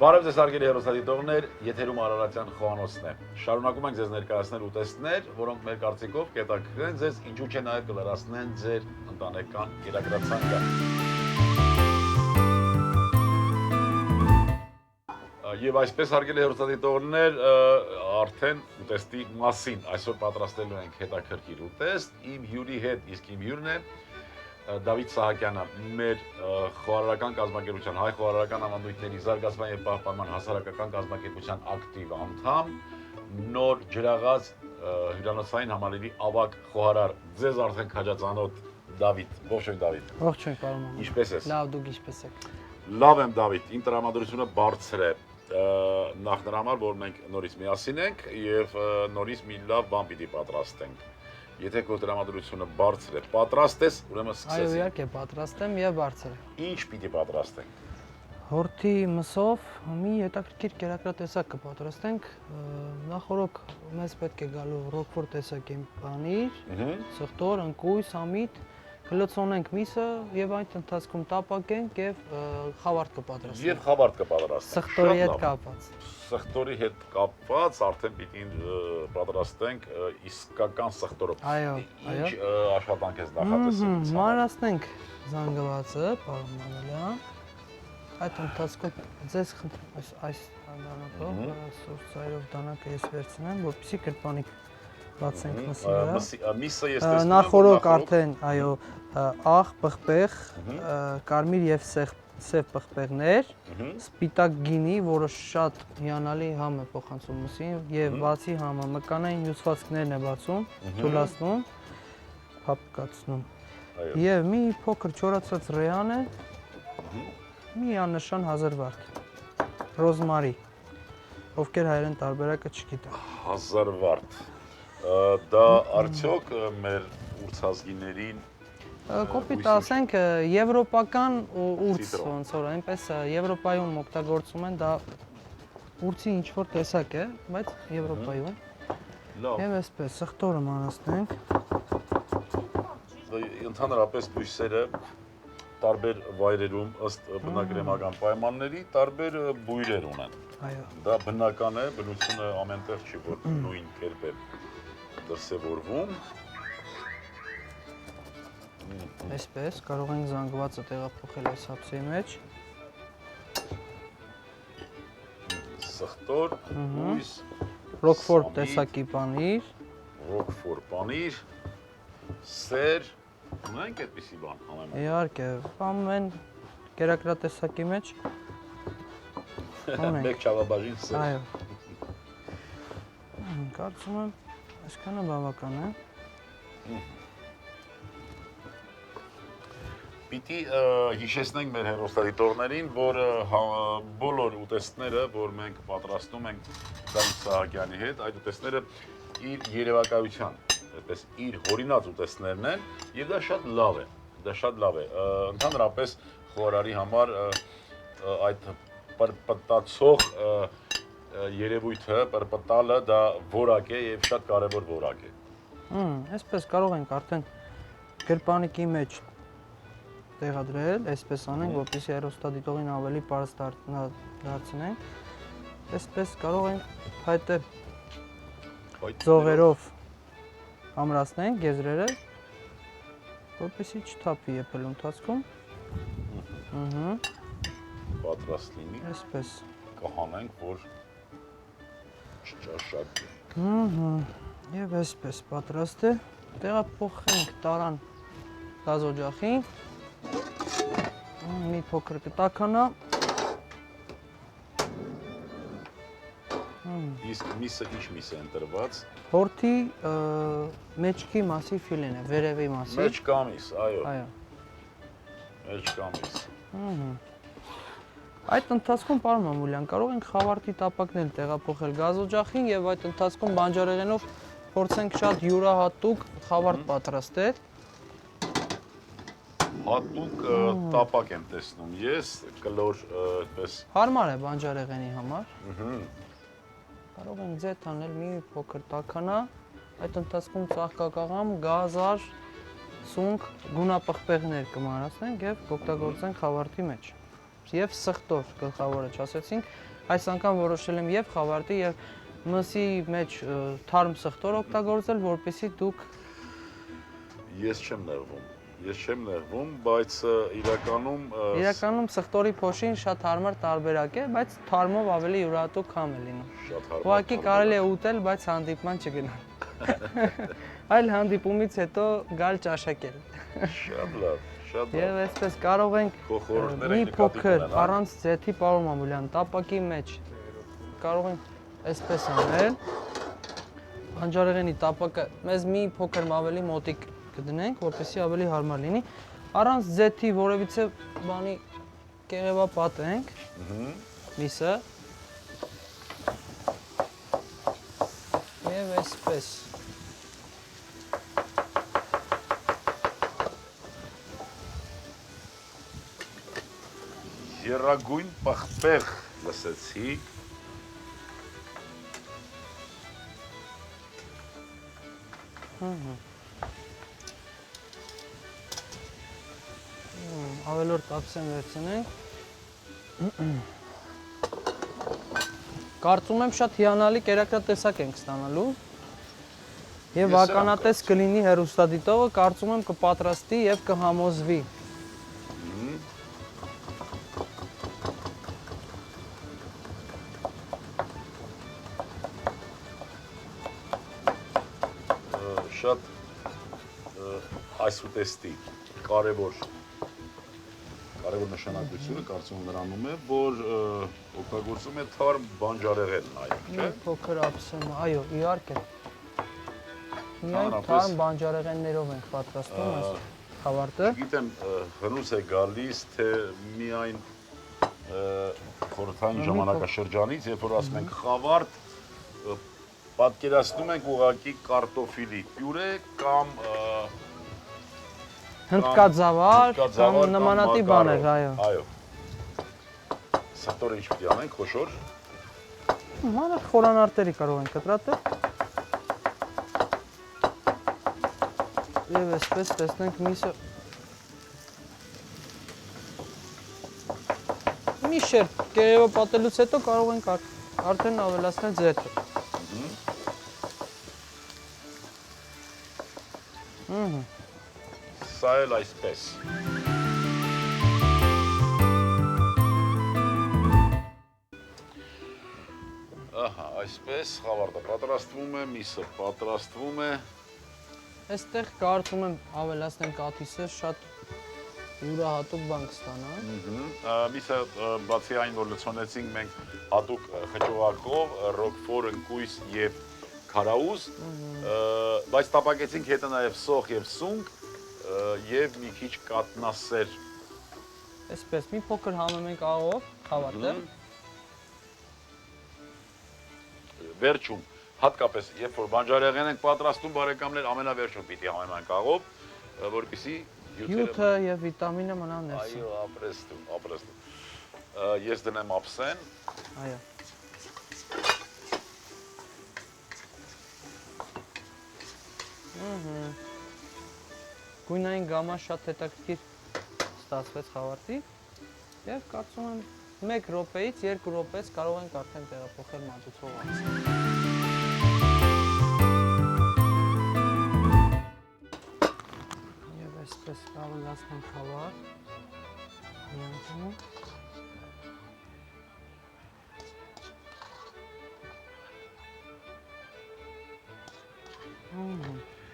Բարև ձեզ հարգելի հեռուստադիտողներ, եթերում Արարատյան Խոհանոցն է։ Շարունակում ենք ձեզ ներկայացնել ուտեստներ, որոնք մեր կարծիքով կհետաքրքրեն ձեզ, ինչու չէ նաև կլրացնեն ձեր ընտանեկան կերակրացանկը։ Եվ այսպես հարգելի հեռուստադիտողներ, արդեն ուտեստի մասին այսօր պատրաստելու ենք հետաքրքիր ուտեստ իմ հյուրի հետ, իսկ իմ հյուրն է Դավիթ Սահակյանը, մեր խոհարարական կազմակերպության հայ խոհարարական ավանդույթների զարգացման և պահպանման հասարակական կազմակերպության ակտիվ անդամ, նոր ջրաղաց հյուրանոցային համալիրի ավագ խոհարար, ձեզ արդեն քաջածանոթ Դավիթ, ողջույն Դավիթ։ Ողջույն պարոն Մանուկ։ Ինչպե՞ս ես։ Լավ, դուք ինչպե՞ս եք։ Լավ եմ Դավիթ, իմ տրամադրությունը բարձր է։ Նախ նրա համար, որ մենք նորից միասին ենք և նորից մի լավ բան պիտի պատրաստենք։ Եթե քո տրամադրությունը բարձր է, պատրաստ ես, ուրեմն սկսեցինք։ Այո, իհարկե, պատրաստ եմ եւ բարձր է։ Ինչ պիտի պատրաստենք։ Հորթի մսով մի հետաքրքիր կերակրատեսակ կպատրաստենք։ Նախորոք մեզ պետք է գալու ռոկֆոր տեսակի պանիր, սխտոր, ընկույզ, ամիտ, կլցոնենք միսը եւ այդ ընթացքում տապակենք եւ խավարտ կպատրաստենք։ Եվ խավարտ կպատրաստենք։ Սխտորի հետ կապված։ Սխտորի հետ կապված արդեն պիտի պատրաստենք իսկական սխտորով։ Այո, այո։ Ինչ աշխատանք ես նախատեսել։ Մանրացնենք զանգվածը, պարոն Մանուկյան։ Այդ ընթացքում ձեզ խնդրում այս դանակով, սուրճ ծայրով դանակը ես վերցնեմ, որպեսզի կրպանիկ բացենք մսի վրա։ Միսը ես տեսնում եմ նախորոք արդեն, այո, աղ, պղպեղ, կարմիր եւ սև պղպեղներ, սպիտակ գինի, որը շատ հիանալի համ է փոխանցում մսին եւ բացի համը մկանային հյուսվածքներն է բացում, թուլացնում, փափկացնում։ Եվ մի փոքր չորացած ռեան է, մի աննշան հազարվարդ, ռոզմարի, ովքեր հայերեն տարբերակը չգիտեն։ Հազարվարդ, դա արդյոք մեր ուրցազգիներին կոպիտ ասենք եվրոպական ուրց, ոնց որ այնպես Եվրոպայում օգտագործում են, դա ուրցի ինչ-որ տեսակ է, բայց Եվրոպայում։ Եվ այսպես սխտորը մանրացնենք։ Ընդհանրապես բույսերը տարբեր վայրերում ըստ բնակրեմական պայմանների տարբեր բույրեր ունեն։ Այո։ Դա բնական է, բնությունը ամենտեղ չի, որ նույն կերպ է դրսևորվում։ Այսպես կարող ենք զանգվածը տեղափոխել այս հապսի մեջ։ Սխտոր, բույս, ռոկֆոր տեսակի պանիր, ռոկֆոր պանիր, սեր, ունենք այդպիսի բան ամեն։ Իհարկե, ամեն կերակրատեսակի մեջ ունենք։ Մեկ չավաբաժին սեր։ Այո։ Կարծում եմ այսքանը բավական է։ Պիտի հիշեցնենք մեր հեռուստադիտողներին, որ բոլոր ուտեստները, որ մենք պատրաստում ենք Դավիթ Սահակյանի հետ, այդ ուտեստները իր երևակայության, այդպես իր հորինած ուտեստներն են, եւ դա շատ լավ է, դա շատ լավ է։ Ընդհանրապես խոհարարի համար այդ պրպտացող երևույթը, պրպտալը դա որակ է եւ շատ կարեւոր որակ է։ Այսպես կարող ենք արդեն գրպանիկի մեջ տեղադրել, այսպես անենք, որպեսզի հեռուստադիտողին ավելի պարզ դարձնենք։ Այսպես կարող ենք փայտե ձողերով ամրացնենք եզրերը, որպեսզի չթափվի եփելու ընթացքում։ Պատրաստ լինի։ Այսպես կհանենք, որ չճաշակի։ Եվ այսպես պատրաստ է։ Տեղափոխենք տարան գազօջախին։ Մի փոքր կտականա։ Իսկ միսը ինչ միս է ընտրված։ Հորթի մեջքի մասի ֆիլեն է, վերևի մասի։ Մեջկամիս, այո։ Այո։ Մեջկամիս։ Այդ ընթացքում պարոն Մամուլյան կարող ենք խավարտի տապակներ տեղափոխել գազօջախին եւ այդ ընթացքում բանջարեղենով փորձենք շատ յուրահատուկ խավարտ պատրաստել։ Հատուկ տապակ եմ տեսնում ես, կլոր այդպես։ Հարմար է բանջարեղենի համար։ Կարող ենք ձետ անել մի փոքր տաքանա, այդ ընթացքում ծաղկակաղամ, գազար, սունկ, գունապղպեղներ կմանրացնենք եւ կօգտագործենք խավարտի մեջ։ եւ սխտոր գլխավորը չասեցինք, այս անգամ որոշել եմ եւ խավարտի եւ մսի մեջ թարմ սխտոր օգտագործել, որպեսզի դուք Ես չեմ նեղվում, բայց իրականում սխտորի փոշին շատ հարմար տարբերակ է, բայց թարմով ավելի յուրահատուկ քամ է լինում։ շատ հարմար։ Ուղղակի կարելի է ուտել, բայց հանդիպման չգնալ։ Այլ հանդիպումից հետո գալ ճաշակել։ Շատ լավ, շատ լավ։ Եվ այսպես կարող ենք մի փոքր առանց ձեթի պարոն Մամուլյան, տապակի մեջ կարող ենք այսպես անել։ Բանջարեղենի տապակը մեզ մի փոքր ավելի մոտիկ կդնենք, որպեսզի ավելի հարմար լինի։ Առանց ձեթի որևիցե բանի կեղևապատենք միսը։ Եվ այսպես։ Երագույն պղպեղ լսեցիք։ Ավելորդ ափսեն վերցնենք։ Կարծում եմ շատ հիանալի կերակրատեսակ ենք ստանալու։ Եվ ականատես կլինի հեռուստադիտողը, կարծում եմ կպատրաստի եւ կհամոզվի։ Շատ այս ուտեստի կարևոր նշանակությունը կարծում եմ նրանում է, որ օգտագործում է թարմ բանջարեղեն նայեք, չէ՞։ Փոքր ափսեմ, այո, իհարկե։ Միայն թարմ բանջարեղեններով ենք պատրաստում այս խավարտը։ Գիտեմ, հնուց է գալիս, թե միայն խորհրդային ժամանակաշրջանից, երբ որ ասում ենք խավարտ, պատկերացնում ենք ուղղակի կարտոֆիլի պյուրե կամ հնդկաձավար կամ նմանատիպ բաներ, այո։ Այո։ Սխտորը ինչ պիտի անենք, խոշոր։ Մանր խորանարտերի կարող ենք կտրատել։ Եվ այսպես տեսնենք միսը մի շերտ կերևը պատելուց հետո կարող ենք արդեն ավելացնել ձեթը։ Սա էլ այսպես։ Ահա, այսպես խավարտը պատրաստվում է, միսը պատրաստվում է։ Այստեղ կարծում եմ ավելացնենք աթիսը, շատ յուրահատուկ բան կստանա։ Միսը բացի այն, որ լցոնեցինք մենք հատուկ խճողակով, ռոկֆոր, ընկույզ եւ քարաուզ, բայց տապակեցինք հետը նաեւ սոխ եւ սունկ եւ մի քիչ կատնասեր։ Այսպես մի փոքր համեմ ենք աղով խավարտը։ Վերջում, հատկապես երբ որ բանջարեղեն ենք պատրաստում, բարեկամներ, ամենավերջում պիտի համեմանք աղով, որպեսզի հյութը եւ վիտամինը մնան ներսում։ Այո, ապրեստում։ Ես դնեմ ափսեն։ Այո։ Գույնային գամը շատ հետաքրքիր ստացվեց խավարտի եւ կարծում եմ 1 րոպեից 2 րոպեից կարող ենք արդեն տեղափոխել մատուցող ափսը։ Եվ այսպես ավելացնենք խավար։ Միանգամում։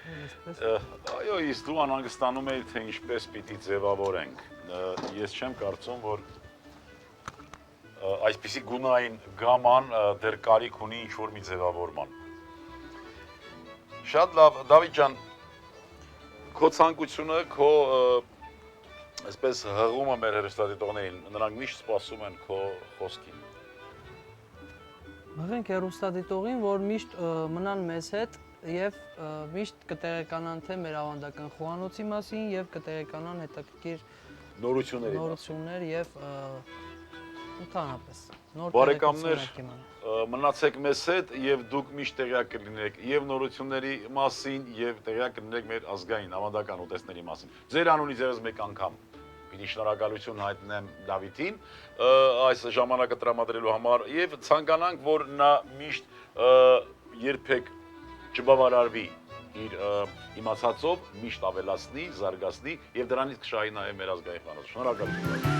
Այո, իսկ դու անհանգստանում էի, թե ինչպես պիտի ձևավորենք։ Ես չեմ կարծում, որ այսպիսի գունային գաման դեռ կարիք ունի ինչ-որ մի ձևավորման։ Շատ լավ, Դավիթ ջան, քո ցանկությունը, քո այսպես հղումը մեր հեռուստադիտողներին, նրանք միշտ սպասում են քո խոսքին։ Մղենք հեռուստադիտողին, որ միշտ մնան մեզ հետ եւ միշտ կտեղեկանան թե մեր ավանդական խոհանոցի մասին եւ կտեղեկանան հետաքրքիր նորություններ եւ ընդհանրապես նոր բարեկամներ, մնացեք մեզ հետ եւ դուք միշտ տեղյակ կլինեք եւ նորությունների մասին եւ տեղյակ կլինեք մեր ազգային ավանդական ուտեստների մասին։ Ձեր անունից եւս մեկ անգամ Պիտի շնորհակալություն հայտնեմ Դավիթին այս ժամանակը տրամադրելու համար եւ ցանկանանք, որ նա միշտ երբեք չբավարարվի իր իմացածով, միշտ ավելացնի, զարգացնի եւ դրանից կշահի նաեւ մեր ազգային խանութ։ Շնորհակալություն։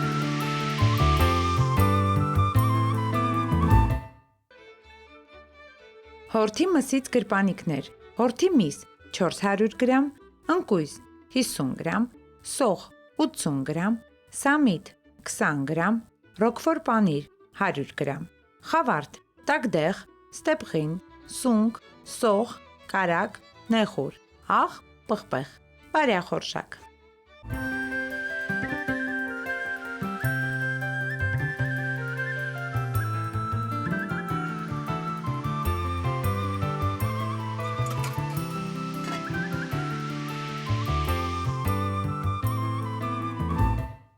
Հորթի մսից գրպանիկներ, հորթի միս 400 գրամ, ընկույզ 50 գրամ, սոխ 80 գրամ, սամիտ 20 գրամ, ռոկֆոր պանիր 100 գրամ, խավարդ, տակդեղ, ստեպղին, սունկ, սոխ, կարակ, նեխուր, աղ, պղպեղ, բարյախորշակ։